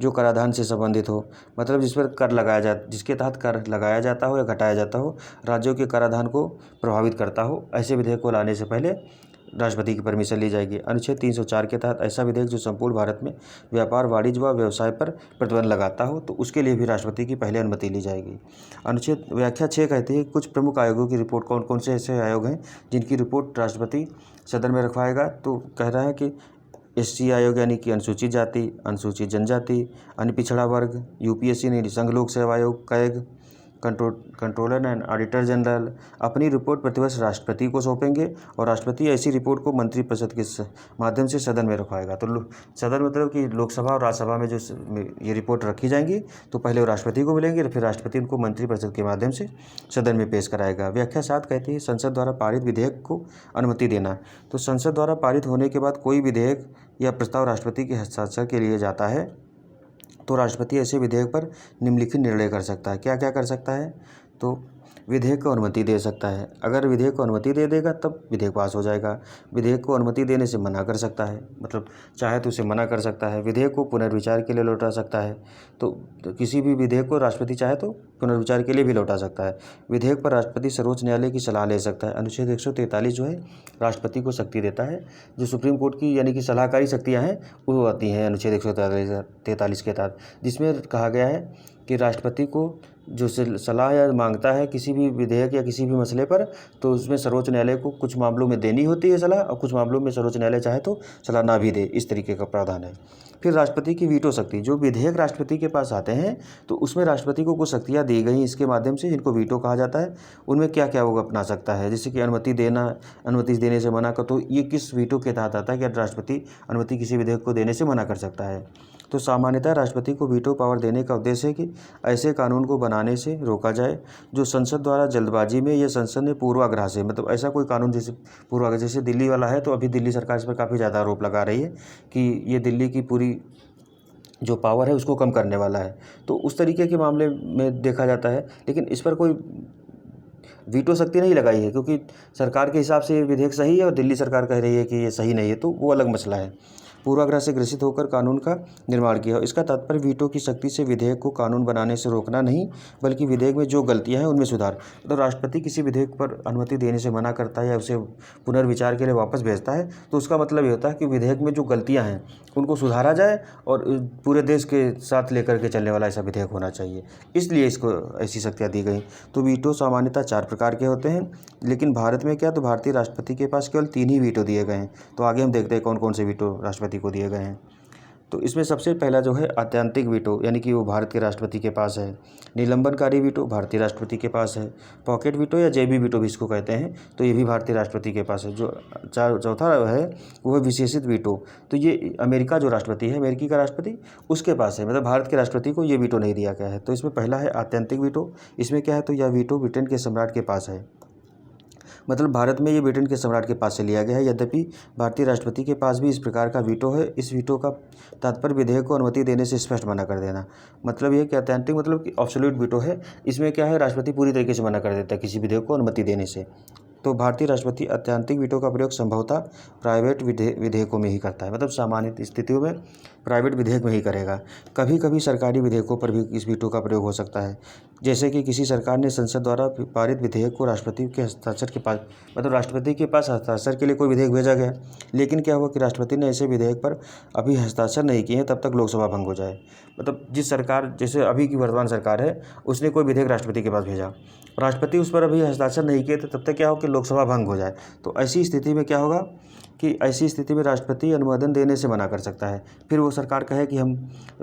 जो कराधान से संबंधित हो, मतलब जिसके तहत कर लगाया जाता हो या घटाया जाता हो, राज्यों के कराधान को प्रभावित करता हो, ऐसे विधेयक को लाने से पहले राष्ट्रपति की परमिशन ली जाएगी। अनुच्छेद 304 के तहत ऐसा विधेयक जो संपूर्ण भारत में व्यापार वाणिज्य व व्यवसाय पर प्रतिबंध लगाता हो तो उसके लिए भी राष्ट्रपति की पहले अनुमति ली जाएगी। अनुच्छेद व्याख्या 6 कहती है कुछ प्रमुख आयोगों की रिपोर्ट, कौन कौन से ऐसे आयोग हैं जिनकी रिपोर्ट राष्ट्रपति सदन में रखवाएगा। तो कह रहा है कि SC आयोग यानी कि अनुसूचित जाति, अनुसूचित जनजाति, अन्य पिछड़ा वर्ग, UPSC यानी संघ लोक सेवा आयोग, CAG, controller and auditor general अपनी रिपोर्ट प्रतिवर्ष राष्ट्रपति को सौंपेंगे और राष्ट्रपति ऐसी रिपोर्ट को मंत्रिपरिषद के माध्यम से सदन में रखवाएगा। तो सदन मतलब कि लोकसभा और राज्यसभा में जो ये रिपोर्ट रखी जाएंगी तो पहले वो राष्ट्रपति को मिलेंगे और फिर राष्ट्रपति उनको मंत्रिपरिषद के माध्यम से सदन में पेश कराएगा। व्याख्या 7 कहती है संसद द्वारा पारित विधेयक को अनुमति देना। तो संसद द्वारा पारित होने के बाद कोई विधेयक या प्रस्ताव राष्ट्रपति के हस्ताक्षर के लिए जाता है तो राष्ट्रपति ऐसे विधेयक पर निम्नलिखित निर्णय कर सकता है। क्या क्या कर सकता है, तो विधेयक को अनुमति दे सकता है। अगर विधेयक को अनुमति दे देगा तब विधेयक पास हो जाएगा। विधेयक को अनुमति देने से मना कर सकता है, मतलब चाहे तो उसे मना कर सकता है। विधेयक को पुनर्विचार के लिए लौटा सकता है। तो किसी भी विधेयक को राष्ट्रपति चाहे तो पुनर्विचार के लिए भी लौटा सकता है। विधेयक पर राष्ट्रपति सर्वोच्च न्यायालय की सलाह ले सकता है। अनुच्छेद 143 जो है राष्ट्रपति को शक्ति देता है। जो सुप्रीम कोर्ट की यानी कि सलाहकारी शक्तियाँ हैं वो आती हैं अनुच्छेद 143 के तहत, जिसमें कहा गया है कि राष्ट्रपति को जो सलाह या मांगता है किसी भी विधेयक या किसी भी मसले पर, तो उसमें सर्वोच्च न्यायालय को कुछ मामलों में देनी होती है सलाह, और कुछ मामलों में सर्वोच्च न्यायालय चाहे तो सलाह ना भी दे, इस तरीके का प्रावधान है। फिर राष्ट्रपति की वीटो शक्ति, जो विधेयक राष्ट्रपति के पास आते हैं तो उसमें राष्ट्रपति को कुछ शक्तियाँ दी गई इसके माध्यम से, जिनको वीटो कहा जाता है। उनमें क्या क्या वो अपना सकता है, जैसे कि अनुमति देने से मना कर, तो ये किस वीटो के तहत आता है कि राष्ट्रपति अनुमति किसी विधेयक को देने से मना कर सकता है। तो सामान्यतः राष्ट्रपति को वीटो पावर देने का उद्देश्य है कि ऐसे कानून को बनाने से रोका जाए जो संसद द्वारा जल्दबाजी में या संसद ने पूर्वाग्रह से, मतलब ऐसा कोई कानून जैसे पूर्वाग्रह, जैसे दिल्ली वाला है, तो अभी दिल्ली सरकार इस पर काफ़ी ज़्यादा आरोप लगा रही है कि ये दिल्ली की पूरी जो पावर है उसको कम करने वाला है। तो उस तरीके के मामले में देखा जाता है, लेकिन इस पर कोई वीटो शक्ति नहीं लगाई है, क्योंकि सरकार के हिसाब से ये विधेयक सही है और दिल्ली सरकार कह रही है कि ये सही नहीं है, तो वो अलग मसला है। पूर्वाग्रह से ग्रसित होकर कानून का निर्माण किया। इसका तात्पर्य वीटो की शक्ति से विधेयक को कानून बनाने से रोकना नहीं, बल्कि विधेयक में जो गलतियां हैं उनमें सुधार। तो राष्ट्रपति किसी विधेयक पर अनुमति देने से मना करता है या उसे पुनर्विचार के लिए वापस भेजता है, तो उसका मतलब ये होता है कि विधेयक में जो गलतियाँ हैं उनको सुधारा जाए और पूरे देश के साथ लेकर के चलने वाला ऐसा विधेयक होना चाहिए, इसलिए इसको ऐसी शक्तियाँ दी गई। तो वीटो सामान्यतः 4 प्रकार के होते हैं, लेकिन भारत में क्या, तो भारतीय राष्ट्रपति के पास केवल 3 ही वीटो दिए गए हैं। तो आगे हम देखते हैं कौन कौन से वीटो राष्ट्रपति को दिए गए हैं। तो इसमें सबसे पहला जो है आत्यांतिक वीटो, यानी कि वो भारत के राष्ट्रपति के पास है। निलंबनकारी वीटो भारतीय राष्ट्रपति के पास है। पॉकेट वीटो या जेबी वीटो भी इसको कहते हैं, तो ये भी भारतीय राष्ट्रपति के पास है। जो चौथा है वो है विशेषित वीटो, तो ये अमेरिका जो राष्ट्रपति है, अमेरिकी का राष्ट्रपति, उसके पास है। मतलब भारत के राष्ट्रपति को ये वीटो नहीं दिया गया है। तो इसमें पहला है आत्यांतिक वीटो। इसमें क्या है, तो यह वीटो ब्रिटेन के सम्राट के पास है। मतलब भारत में ये ब्रिटेन के सम्राट के पास से लिया गया है। यद्यपि भारतीय राष्ट्रपति के पास भी इस प्रकार का वीटो है। इस वीटो का तात्पर्य विधेयक को अनुमति देने से स्पष्ट मना कर देना। मतलब ये कि आत्यांतिक मतलब कि ऑब्सोल्यूट वीटो है। इसमें क्या है, राष्ट्रपति पूरी तरीके से मना कर देता है किसी विधेयक को अनुमति देने से। तो भारतीय राष्ट्रपति आत्यांतिक वीटो का प्रयोग संभवतः प्राइवेट विधेयकों में ही करता है। मतलब सामान्य स्थितियों में प्राइवेट विधेयक में ही करेगा। कभी कभी सरकारी विधेयकों पर भी इस वीटो का प्रयोग हो सकता है, जैसे कि किसी सरकार ने संसद द्वारा पारित विधेयक को राष्ट्रपति के हस्ताक्षर के पास, मतलब राष्ट्रपति के पास हस्ताक्षर के लिए कोई विधेयक भेजा गया, लेकिन क्या हुआ कि राष्ट्रपति ने ऐसे विधेयक पर अभी हस्ताक्षर नहीं किए हैं, तब तक लोकसभा भंग हो जाए। मतलब जिस सरकार, जैसे अभी की वर्तमान सरकार है, उसने कोई विधेयक राष्ट्रपति के पास भेजा, राष्ट्रपति उस पर अभी हस्ताक्षर नहीं किए, तो तब तक क्या हो कि लोकसभा भंग हो जाए। तो ऐसी स्थिति में क्या होगा कि ऐसी स्थिति में राष्ट्रपति अनुमोदन देने से मना कर सकता है। फिर वो सरकार कहे कि हम,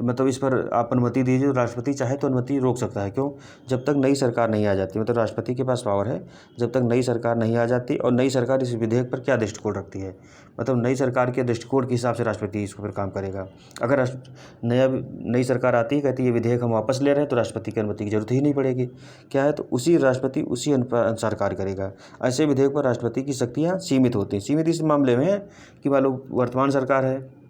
मतलब इस पर आप अनुमति दीजिए, तो राष्ट्रपति चाहे तो अनुमति रोक सकता है। क्यों? जब तक नई सरकार नहीं आ जाती। मतलब राष्ट्रपति के पास पावर है, जब तक नई सरकार नहीं आ जाती। और नई सरकार इस विधेयक पर क्या दृष्टिकोण रखती है, मतलब नई सरकार के दृष्टिकोण के हिसाब से राष्ट्रपति इस पर काम करेगा। अगर नई सरकार आती है, कहती है ये विधेयक हम वापस ले रहे हैं, तो राष्ट्रपति की अनुमति की जरूरत ही नहीं पड़ेगी। क्या है, तो उसी राष्ट्रपति उसी अनुसार कार्य करेगा। ऐसे विधेयक पर राष्ट्रपति की शक्तियाँ सीमित होती हैं। सीमित इस मामले में है कि मान लो वर्तमान सरकार है,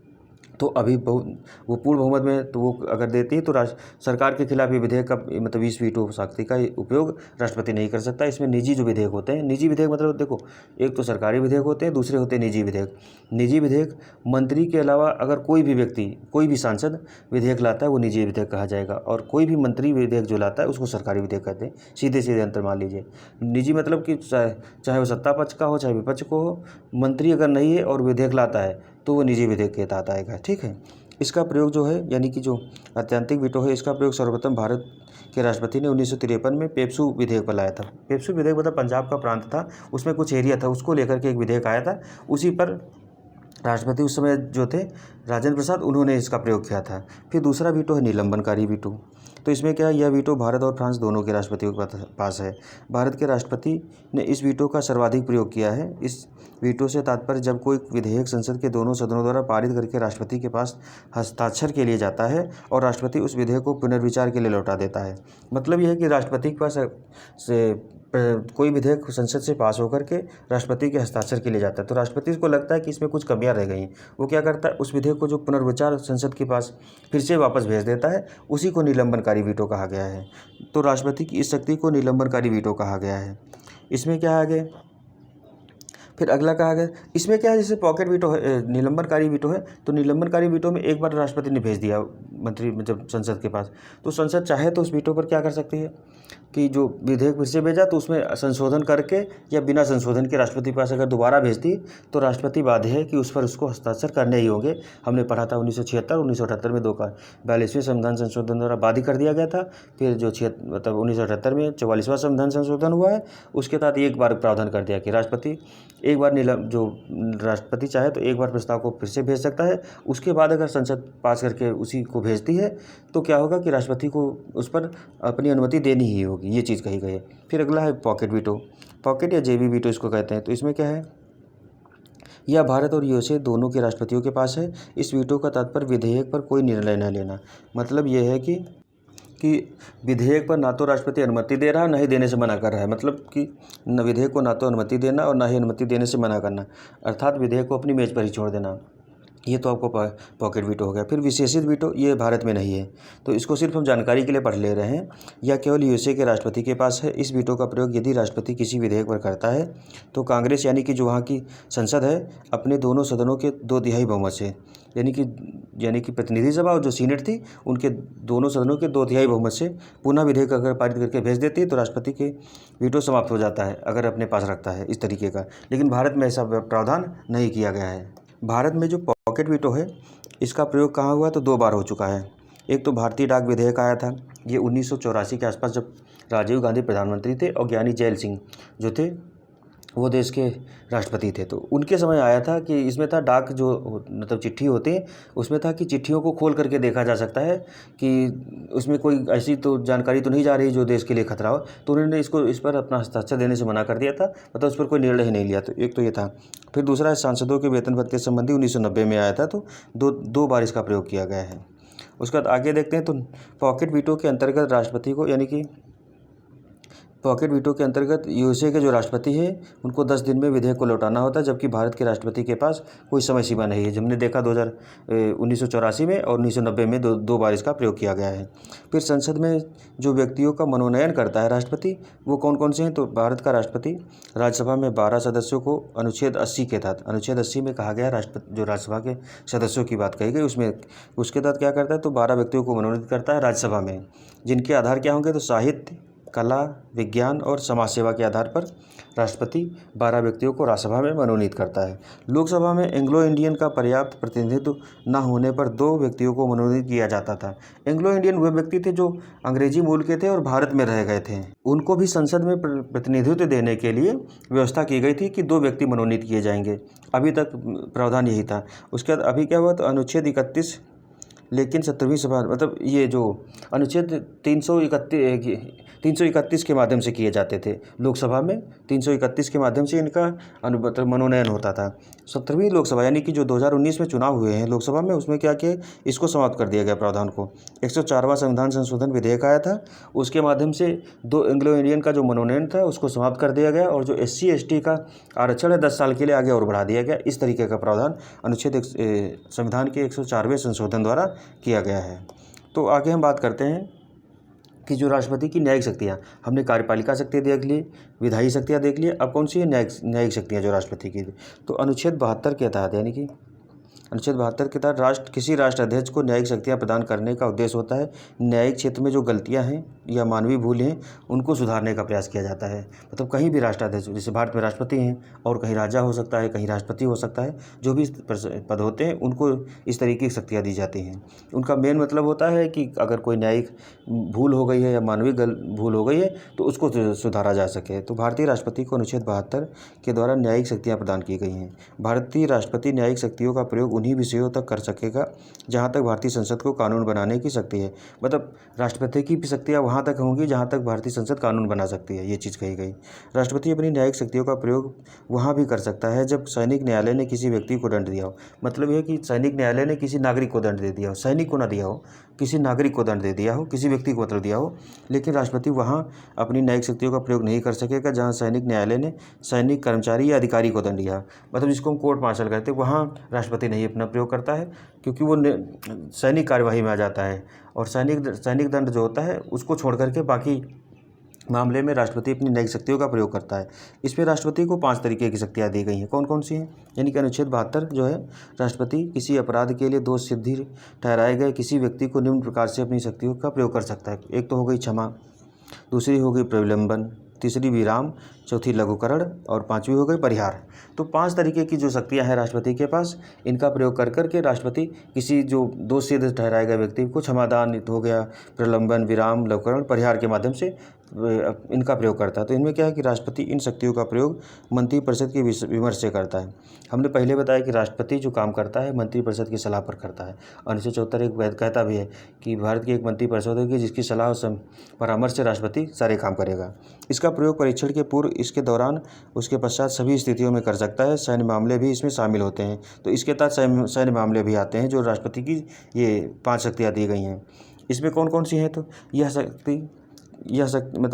तो अभी वो पूर्ण बहुमत में, तो वो अगर देती है तो सरकार के खिलाफ ये विधेयक का, मतलब इस वीटो शक्ति का उपयोग राष्ट्रपति नहीं कर सकता। इसमें निजी जो विधेयक होते हैं, निजी विधेयक मतलब देखो, एक तो सरकारी विधेयक होते हैं, दूसरे होते हैं निजी विधेयक। निजी विधेयक मंत्री के अलावा अगर कोई भी व्यक्ति, कोई भी सांसद विधेयक लाता है, वो निजी विधेयक कहा जाएगा। और कोई भी मंत्री विधेयक जो लाता है उसको सरकारी विधेयक कहते हैं। सीधे सीधे अंतर मान लीजिए। निजी मतलब कि चाहे वो सत्ता पक्ष का हो चाहे विपक्ष को हो, मंत्री अगर नहीं है और विधेयक लाता है तो वो निजी विधेयक के तहत आएगा। ठीक है। इसका प्रयोग जो है, यानी कि जो आत्यांतिक वीटो है, इसका प्रयोग सर्वप्रथम भारत के राष्ट्रपति ने 1953 में पेप्सू विधेयक पर लाया था। पेप्सू विधेयक मतलब पंजाब का प्रांत था, उसमें कुछ एरिया था, उसको लेकर के एक विधेयक आया था। उसी पर राष्ट्रपति उस समय जो थे राजेंद्र प्रसाद, उन्होंने इसका प्रयोग किया था। फिर दूसरा वीटो है निलंबनकारी वीटो। तो इसमें क्या है, यह वीटो भारत और फ्रांस दोनों के राष्ट्रपतियों के पास है। भारत के राष्ट्रपति ने इस वीटो का सर्वाधिक प्रयोग किया है। इस वीटो से तात्पर्य जब कोई विधेयक संसद के दोनों सदनों द्वारा पारित करके राष्ट्रपति के पास हस्ताक्षर के लिए जाता है और राष्ट्रपति उस विधेयक को पुनर्विचार के लिए लौटा देता है। मतलब यह है कि राष्ट्रपति के पास कोई विधेयक संसद से पास होकर के राष्ट्रपति के हस्ताक्षर के लिए जाता है, तो राष्ट्रपति को लगता है कि इसमें कुछ कमियां रह गई, वो क्या करता है, उस विधेयक को जो पुनर्विचार संसद के पास फिर से वापस भेज देता है। उसी को निलंबनकारी वीटो कहा गया है। तो राष्ट्रपति की इस शक्ति को निलंबनकारी वीटो कहा गया है। इसमें क्या आगे फिर अगला कहा गया, इसमें क्या है, जैसे पॉकेट वीटो है, निलंबनकारी वीटो है, तो निलंबनकारी वीटो में एक बार राष्ट्रपति ने भेज दिया मंत्री जब संसद के पास, तो संसद चाहे तो उस वीटो पर क्या कर सकती है कि जो विधेयक फिर से भेजा तो उसमें संशोधन करके या बिना संशोधन के राष्ट्रपति के पास अगर दोबारा भेजती तो राष्ट्रपति बाध्य है कि उस पर उसको हस्ताक्षर करने ही होंगे। हमने पढ़ा था 1976 1978 में 42वें संविधान संशोधन द्वारा बाध्य कर दिया गया था। फिर जो 1978 में 44वां संविधान संशोधन हुआ है, उसके तहत एक बार प्रावधान कर दिया कि राष्ट्रपति एक बार जो राष्ट्रपति चाहे तो एक बार प्रस्ताव को फिर से भेज सकता है। उसके बाद अगर संसद पास करके उसी को भेजती है तो क्या होगा कि राष्ट्रपति को उस पर अपनी अनुमति देनी ही होगी, ये चीज़ कही गई है। फिर अगला है पॉकेट वीटो, पॉकेट या जेबी वीटो इसको कहते हैं। तो इसमें क्या है, यह भारत और यूएसए दोनों के राष्ट्रपतियों के पास है। इस वीटो का तात्पर्य विधेयक पर कोई निर्णय न लेना। मतलब यह है कि विधेयक पर ना तो राष्ट्रपति अनुमति दे रहा है, ना ही देने से मना कर रहा है। मतलब कि न विधेयक को ना तो अनुमति देना और ना ही अनुमति देने से मना करना, अर्थात विधेयक को अपनी मेज पर ही छोड़ देना। ये तो आपको पॉकेट वीटो हो गया। फिर विशेषित वीटो, ये भारत में नहीं है, तो इसको सिर्फ हम जानकारी के लिए पढ़ ले रहे हैं। यह केवल यूएसए के राष्ट्रपति के पास है। इस वीटो का प्रयोग यदि राष्ट्रपति किसी विधेयक पर करता है तो कांग्रेस यानी कि जो वहाँ की संसद है अपने दोनों सदनों के 2/3 बहुमत से, यानी कि प्रतिनिधि सभा और जो सीनेट थी उनके दोनों सदनों के 2/3 बहुमत से पुनः विधेयक अगर पारित करके भेज देती है तो राष्ट्रपति के वीटो समाप्त हो जाता है अगर अपने पास रखता है इस तरीके का। लेकिन भारत में ऐसा प्रावधान नहीं किया गया है। भारत में जो पॉकेट वीटो है इसका प्रयोग कहाँ हुआ, तो 2 बार हो चुका है। एक तो भारतीय डाक विधेयक आया था, ये 1984 के आसपास जब राजीव गांधी प्रधानमंत्री थे और ज्ञानी जैल सिंह जो थे वो देश के राष्ट्रपति थे, तो उनके समय आया था कि इसमें था डाक जो मतलब चिट्ठी होती है उसमें था कि चिट्ठियों को खोल करके देखा जा सकता है कि उसमें कोई ऐसी तो जानकारी तो नहीं जा रही जो देश के लिए खतरा हो। तो उन्होंने इस पर अपना हस्ताक्षर देने से मना कर दिया था, मतलब उस पर कोई निर्णय ही नहीं लिया। तो एक तो ये था। फिर दूसरा है सांसदों के वेतन भत्ते संबंधी 1990 में आया था, तो दो बार इसका प्रयोग किया गया है। उसके बाद आगे देखते हैं, तो पॉकेट वीटो के अंतर्गत राष्ट्रपति को यानी कि पॉकेट वीटो के अंतर्गत यूएसए के जो राष्ट्रपति हैं उनको 10 दिन में विधेयक को लौटाना होता है, जबकि भारत के राष्ट्रपति के पास कोई समय सीमा नहीं है। हमने देखा 1984 में और 1990 में दो बार इसका प्रयोग किया गया है। फिर संसद में जो व्यक्तियों का मनोनयन करता है राष्ट्रपति, वो कौन कौन से हैं, तो भारत का राष्ट्रपति राज्यसभा में 12 सदस्यों को अनुच्छेद 80 के तहत, अनुच्छेद 80 में कहा गया राष्ट्रपति जो राज्यसभा के सदस्यों की बात कही गई उसमें उसके तहत क्या करता है, तो 12 व्यक्तियों को मनोनीत करता है राज्यसभा में, जिनके आधार क्या होंगे, तो साहित्य, कला, विज्ञान और समाज सेवा के आधार पर राष्ट्रपति 12 व्यक्तियों को राज्यसभा में मनोनीत करता है। लोकसभा में एंग्लो इंडियन का पर्याप्त प्रतिनिधित्व न होने पर 2 व्यक्तियों को मनोनीत किया जाता था। एंग्लो इंडियन वे व्यक्ति थे जो अंग्रेजी मूल के थे और भारत में रह गए थे। उनको भी संसद में प्रतिनिधित्व देने के लिए व्यवस्था की गई थी कि 2 व्यक्ति मनोनीत किए जाएंगे। अभी तक प्रावधान यही था। उसके बाद अभी क्या हुआ, तो अनुच्छेद 31 लेकिन 17वीं सभा मतलब ये जो अनुच्छेद 331 के माध्यम से किए जाते थे लोकसभा में, 331 के माध्यम से इनका मतलब मनोनयन होता था। 17वीं लोकसभा यानी कि जो 2019 में चुनाव हुए हैं लोकसभा में, उसमें क्या किया, इसको समाप्त कर दिया गया प्रावधान को। 104वां संविधान संशोधन विधेयक आया था, उसके माध्यम से 2 एंग्लो इंडियन का जो मनोनयन था उसको समाप्त कर दिया गया और जो SC ST का आरक्षण है 10 साल के लिए आगे और बढ़ा दिया गया। इस तरीके का प्रावधान अनुच्छेद संविधान के 104वें संशोधन द्वारा किया गया है। तो आगे हम बात करते हैं कि जो राष्ट्रपति की न्यायिक शक्तियाँ, हमने कार्यपालिका शक्ति देख ली, विधायी शक्तियाँ देख ली, अब कौन सी है न्यायिक शक्तियाँ जो राष्ट्रपति की, तो अनुच्छेद 72 के तहत यानी कि अनुच्छेद 72 के तहत किसी राष्ट्र अध्यक्ष को न्यायिक शक्तियाँ प्रदान करने का उद्देश्य होता है न्यायिक क्षेत्र में जो गलतियाँ हैं या मानवीय भूल हैं उनको सुधारने का प्रयास किया जाता है। मतलब कहीं भी राष्ट्राध्यक्ष, जैसे भारत में राष्ट्रपति हैं और कहीं राजा हो सकता है, कहीं राष्ट्रपति हो सकता है, जो भी पद होते हैं उनको इस तरीके की शक्तियाँ दी जाती हैं। उनका मेन मतलब होता है कि अगर कोई न्यायिक भूल हो गई है या मानवीय भूल हो गई है तो उसको सुधारा जा सके। तो भारतीय राष्ट्रपति को अनुच्छेद 72 के द्वारा न्यायिक शक्तियाँ प्रदान की गई हैं। भारतीय राष्ट्रपति न्यायिक शक्तियों का प्रयोग उन्हीं विषयों तक कर सकेगा जहाँ तक भारतीय संसद को कानून बनाने की शक्ति है। मतलब राष्ट्रपति की भी शक्तियाँ वहाँ तक होंगी जहाँ तक भारतीय संसद कानून बना सकती है, ये चीज़ कही गई। राष्ट्रपति अपनी न्यायिक शक्तियों का प्रयोग वहाँ भी कर सकता है जब सैनिक न्यायालय ने किसी व्यक्ति को दंड दिया हो। मतलब यह कि सैनिक न्यायालय ने किसी नागरिक को दंड दे दिया हो, सैनिक को ना दिया हो, किसी नागरिक को दंड दे दिया हो, किसी व्यक्ति को मतलब दिया हो, लेकिन राष्ट्रपति वहाँ अपनी न्यायिक शक्तियों का प्रयोग नहीं कर सकेगा जहाँ सैनिक न्यायालय ने सैनिक कर्मचारी या अधिकारी को दंड दिया। मतलब जिसको हम कोर्ट मार्शल कहते हैं, वहाँ राष्ट्रपति नहीं अपना प्रयोग करता है क्योंकि वो सैनिक कार्यवाही में आ जाता है। और सैनिक दंड जो होता है उसको छोड़ करके बाकी मामले में राष्ट्रपति अपनी न्यायिक शक्तियों का प्रयोग करता है। इसमें राष्ट्रपति को 5 तरीके की शक्तियाँ दी गई हैं। कौन कौन सी हैं? यानी कि अनुच्छेद 72 जो है, राष्ट्रपति किसी अपराध के लिए दोष सिद्धि ठहराए गए किसी व्यक्ति को निम्न प्रकार से अपनी शक्तियों का प्रयोग कर सकता है। एक तो हो गई क्षमा, दूसरी हो गई प्रविलंबन, तीसरी विराम, चौथी लघुकरण और पांचवी हो गई परिहार। तो 5 तरीके की जो शक्तियां हैं राष्ट्रपति के पास, इनका प्रयोग कर करके राष्ट्रपति किसी जो दोष सिद्ध ठहराए गए व्यक्ति को क्षमादान हो गया, प्रलंबन, विराम, लघुकरण, परिहार के माध्यम से इनका प्रयोग करता है। तो इनमें क्या है कि राष्ट्रपति इन शक्तियों का प्रयोग मंत्रिपरिषद के विमर्श से करता है। हमने पहले बताया कि राष्ट्रपति जो काम करता है मंत्रिपरिषद की सलाह पर करता है। अनुच्छेद 74 एक कहता भी है कि भारत की एक मंत्रिपरिषद होगी जिसकी सलाह और परामर्श से राष्ट्रपति सारे काम करेगा। इसका प्रयोग परीक्षण के पूर्व, इसके दौरान, उसके पश्चात सभी स्थितियों में कर सकता है। सैन्य मामले भी इसमें शामिल होते हैं। तो इसके तहत सैन्य मामले भी आते हैं जो राष्ट्रपति की ये 5 शक्तियाँ दी गई हैं। इसमें कौन कौन सी हैं? तो यह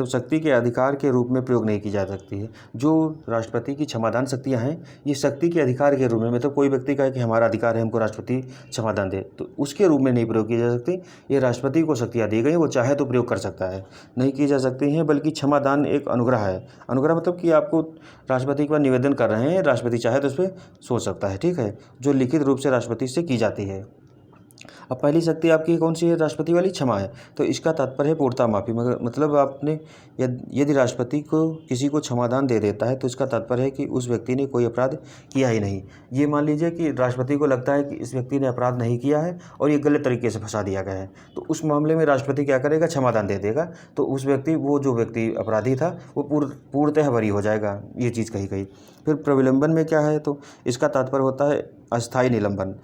शक्ति के अधिकार के रूप में प्रयोग नहीं की जा सकती है। जो राष्ट्रपति की क्षमादान शक्तियाँ हैं, ये शक्ति के अधिकार के रूप में, मतलब कोई व्यक्ति कहे कि हमारा अधिकार है, हमको राष्ट्रपति क्षमादान दे, तो उसके रूप में नहीं प्रयोग की जा सकती। ये राष्ट्रपति को शक्तियाँ दी गई, वो चाहे तो प्रयोग कर सकता है, नहीं की जा सकती हैं। बल्कि क्षमादान एक अनुग्रह है। अनुग्रह मतलब कि आपको राष्ट्रपति के पास निवेदन कर रहे हैं, राष्ट्रपति चाहे तो उस पर सोच सकता है, ठीक है, जो लिखित रूप से राष्ट्रपति से की जाती है। अब पहली शक्ति आपकी कौन सी है? राष्ट्रपति वाली, क्षमा है। तो इसका तात्पर्य है पूर्णता माफी। मतलब आपने यदि राष्ट्रपति को किसी को क्षमादान दे देता है तो इसका तात्पर्य है कि उस व्यक्ति ने कोई अपराध किया ही नहीं। ये मान लीजिए कि राष्ट्रपति को लगता है कि इस व्यक्ति ने अपराध नहीं किया है और ये गलत तरीके से फंसा दिया गया है, तो उस मामले में राष्ट्रपति क्या करेगा? क्षमादान दे देगा। तो उस व्यक्ति, वो जो व्यक्ति अपराधी था, वो पूर्णतः बरी हो जाएगा। ये चीज़ कही गई। फिर प्रविलंबन में क्या है? तो इसका तात्पर्य होता है अस्थायी निलंबन।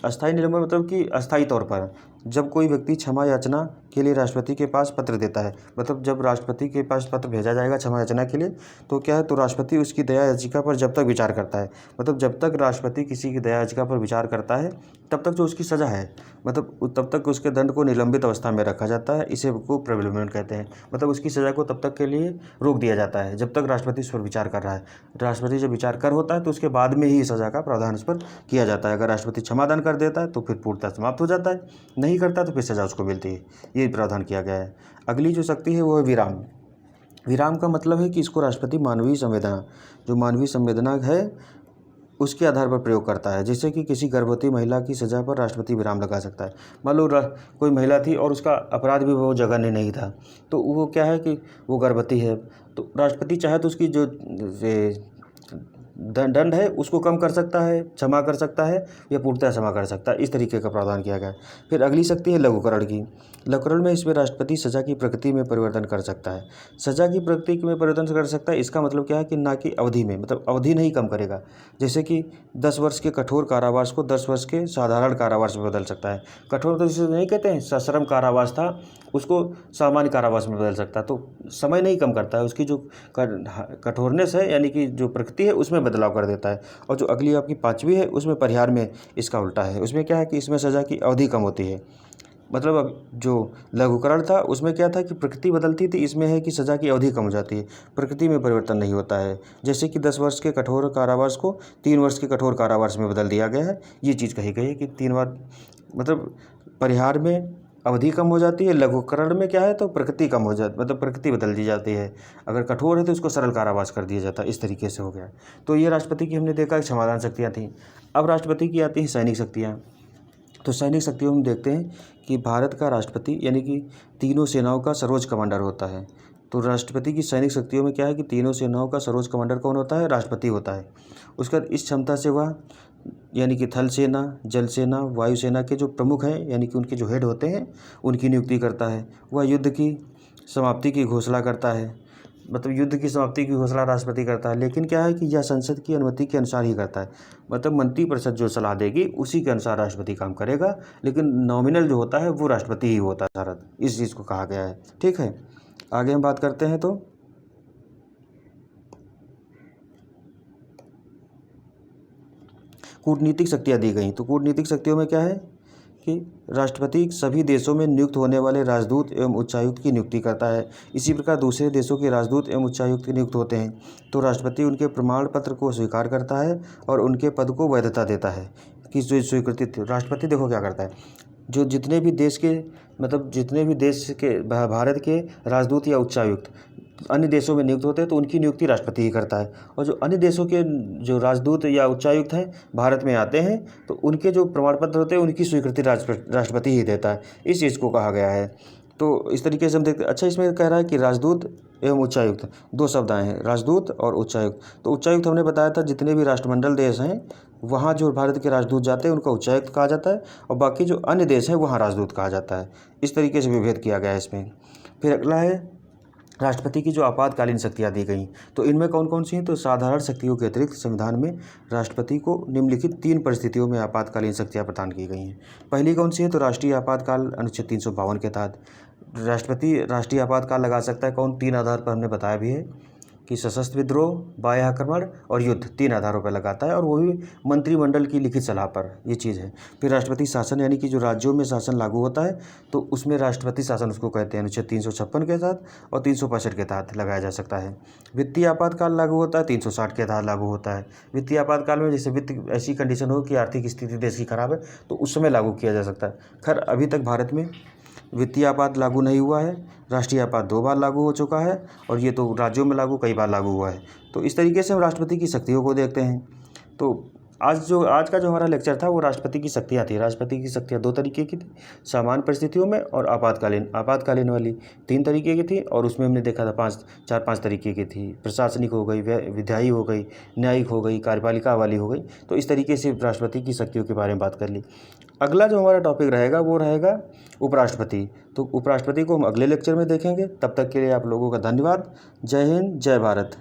अस्थायी निलंबन मतलब कि अस्थायी तौर पर जब कोई व्यक्ति क्षमा याचना के लिए राष्ट्रपति के पास पत्र देता है, मतलब जब राष्ट्रपति के पास पत्र भेजा जाएगा क्षमा याचना के लिए, तो क्या है, तो राष्ट्रपति उसकी दया याचिका पर जब तक विचार करता है, मतलब जब तक राष्ट्रपति किसी की दया याचिका पर विचार करता है तब तक जो उसकी सज़ा है, मतलब तब तक उसके दंड को निलंबित अवस्था में रखा जाता है। इसे को प्रविलंबन कहते हैं। मतलब उसकी सज़ा को तब तक के लिए रोक दिया जाता है जब तक राष्ट्रपति उस पर विचार कर रहा है। राष्ट्रपति जब विचार कर होता है तो उसके बाद में ही सज़ा का प्रावधान उस पर किया जाता है। अगर राष्ट्रपति क्षमादान कर देता है तो फिर पूर्णतः समाप्त हो जाता है, नहीं करता तो फिर सज़ा उसको मिलती है। ये प्रावधान किया गया है। अगली जो शक्ति है वो है विराम। विराम का मतलब है कि इसको राष्ट्रपति मानवीय संवेदना, जो मानवीय संवेदना है उसके आधार पर प्रयोग करता है। जैसे कि किसी गर्भवती महिला की सज़ा पर राष्ट्रपति विराम लगा सकता है। मान लो कोई महिला थी और उसका अपराध भी वो जघन्य नहीं था, तो वो क्या है कि वो गर्भवती है, तो राष्ट्रपति चाहे तो उसकी जो दंड है उसको कम कर सकता है, क्षमा कर सकता है या पूर्णतः क्षमा कर सकता है। इस तरीके का प्रावधान किया गया है। फिर अगली शक्ति है लघुकरण की। लघुकरण में इसमें राष्ट्रपति सज़ा की प्रकृति में परिवर्तन कर सकता है। सज़ा की प्रकृति में परिवर्तन कर सकता है, इसका मतलब क्या है कि ना कि अवधि में, मतलब अवधि नहीं कम करेगा। जैसे कि 10 वर्ष के कठोर कारावास को 10 वर्ष के साधारण कारावास में बदल सकता है। कठोर तो जिसे नहीं कहते हैं, सश्रम कारावास था उसको सामान्य कारावास में बदल सकता है। तो समय नहीं कम करता है, उसकी जो कठोरनेस है यानी कि जो प्रकृति है उसमें बदलाव कर देता है। और जो अगली आपकी 5वीं है उसमें परिहार में इसका उल्टा है। उसमें क्या है कि इसमें सज़ा की अवधि कम होती है। मतलब अब जो लघुकरण था उसमें क्या था कि प्रकृति बदलती थी, इसमें है कि सज़ा की अवधि कम हो जाती है, प्रकृति में परिवर्तन नहीं होता है। जैसे कि 10 वर्ष के कठोर कारावास को 3 वर्ष के कठोर कारावास में बदल दिया गया है। ये चीज़ कही गई है कि 3 बार, मतलब परिहार में अवधि कम हो जाती है, लघुकरण में क्या है तो प्रकृति कम हो जाती, मतलब प्रकृति बदल दी जाती है। अगर कठोर है तो उसको सरल कारावास कर दिया जाता है। इस तरीके से हो गया। तो ये राष्ट्रपति की हमने देखा क्षमादान शक्तियाँ थी। अब राष्ट्रपति की आती हैं सैनिक शक्तियाँ। तो सैनिक शक्तियों में देखते हैं कि भारत का राष्ट्रपति यानी कि तीनों सेनाओं का सर्वोच्च कमांडर होता है। तो राष्ट्रपति की सैनिक शक्तियों में क्या है कि तीनों सेनाओं का सर्वोच्च कमांडर कौन होता है? राष्ट्रपति होता है। उसके बाद इस क्षमता से वह यानी कि थल सेना, जल सेना, वायु सेना के जो प्रमुख हैं यानी कि उनके जो हेड होते हैं उनकी नियुक्ति करता है। वह युद्ध की समाप्ति की घोषणा करता है। मतलब युद्ध की समाप्ति की घोषणा राष्ट्रपति करता है, लेकिन क्या है कि यह संसद की अनुमति के अनुसार ही करता है। मतलब मंत्रिपरिषद जो सलाह देगी उसी के अनुसार राष्ट्रपति काम करेगा, लेकिन नॉमिनल जो होता है वो राष्ट्रपति ही होता है सारा। इस चीज़ को कहा गया है। ठीक है, आगे हम बात करते हैं। तो कूटनीतिक शक्तियाँ दी गई। तो कूटनीतिक शक्तियों में क्या है कि राष्ट्रपति सभी देशों में नियुक्त होने वाले राजदूत एवं उच्चायुक्त की नियुक्ति करता है। इसी प्रकार दूसरे देशों के राजदूत एवं उच्चायुक्त नियुक्त होते हैं तो राष्ट्रपति उनके प्रमाण पत्र को स्वीकार करता है और उनके पद को वैधता देता है कि जो स्वीकृति थी। राष्ट्रपति देखो क्या करता है, जो जितने भी देश के मतलब जितने भी देश के भारत के राजदूत या उच्चायुक्त अन्य देशों में नियुक्त होते हैं तो उनकी नियुक्ति राष्ट्रपति ही करता है, और जो अन्य देशों के जो राजदूत या उच्चायुक्त हैं भारत में आते हैं तो उनके जो प्रमाण पत्र होते हैं उनकी स्वीकृति राष्ट्रपति ही देता है। इस चीज़ को कहा गया है। तो इस तरीके से हम देखते हैं। अच्छा, इसमें कह रहा है कि राजदूत एवं उच्चायुक्त, दो शब्द आए हैं, राजदूत और उच्चायुक्त। तो उच्चायुक्त हमने बताया था जितने भी राष्ट्रमंडल देश हैं वहाँ जो भारत के राजदूत जाते हैं उनका उच्चायुक्त कहा जाता है, और बाकी जो अन्य देश हैं वहाँ राजदूत कहा जाता है। इस तरीके से विभेद किया गया है इसमें। फिर अगला है राष्ट्रपति की जो आपातकालीन शक्तियाँ दी गई। तो इनमें कौन कौन सी हैं? तो साधारण शक्तियों के अतिरिक्त संविधान में राष्ट्रपति को निम्नलिखित 3 परिस्थितियों में आपातकालीन शक्तियाँ प्रदान की गई हैं। पहली कौन सी है? तो राष्ट्रीय आपातकाल अनुच्छेद 352 के तहत राष्ट्रपति राष्ट्रीय आपातकाल लगा सकता है। कौन? 3 आधार पर हमने बताया भी है कि सशस्त्र विद्रोह, बाह्य आक्रमण और युद्ध, 3 आधारों पर लगाता है, और वो भी मंत्रिमंडल की लिखित सलाह पर, ये चीज़ है। फिर राष्ट्रपति शासन, यानी कि जो राज्यों में शासन लागू होता है तो उसमें राष्ट्रपति शासन उसको कहते हैं, अनुच्छेद 356 के तहत और 365 के तहत लगाया जा सकता है। वित्तीय आपातकाल लागू होता है 360 के तहत लागू होता है। वित्तीय आपातकाल में जैसे वित्त ऐसी कंडीशन हो कि आर्थिक स्थिति देश की खराब है तो उस समय लागू किया जा सकता है। खैर अभी तक भारत में वित्तीय आपात लागू नहीं हुआ है। राष्ट्रीय आपात 2 बार लागू हो चुका है और ये तो राज्यों में लागू कई बार लागू हुआ है। तो इस तरीके से हम राष्ट्रपति की शक्तियों को देखते हैं। तो आज का जो हमारा लेक्चर था वो राष्ट्रपति की शक्तियाँ थी। राष्ट्रपति की शक्तियाँ 2 तरीके की थी, सामान्य परिस्थितियों में और आपातकालीन वाली 3 तरीके की थी, और उसमें हमने देखा था 4-5 तरीके की थी। प्रशासनिक हो गई, विधायी हो गई, न्यायिक हो गई, कार्यपालिका वाली हो गई। तो इस तरीके से राष्ट्रपति की शक्तियों के बारे में बात कर ली। अगला जो हमारा टॉपिक रहेगा वो रहेगा उपराष्ट्रपति। तो उपराष्ट्रपति को हम अगले लेक्चर में देखेंगे। तब तक के लिए आप लोगों का धन्यवाद। जय हिंद, जय भारत।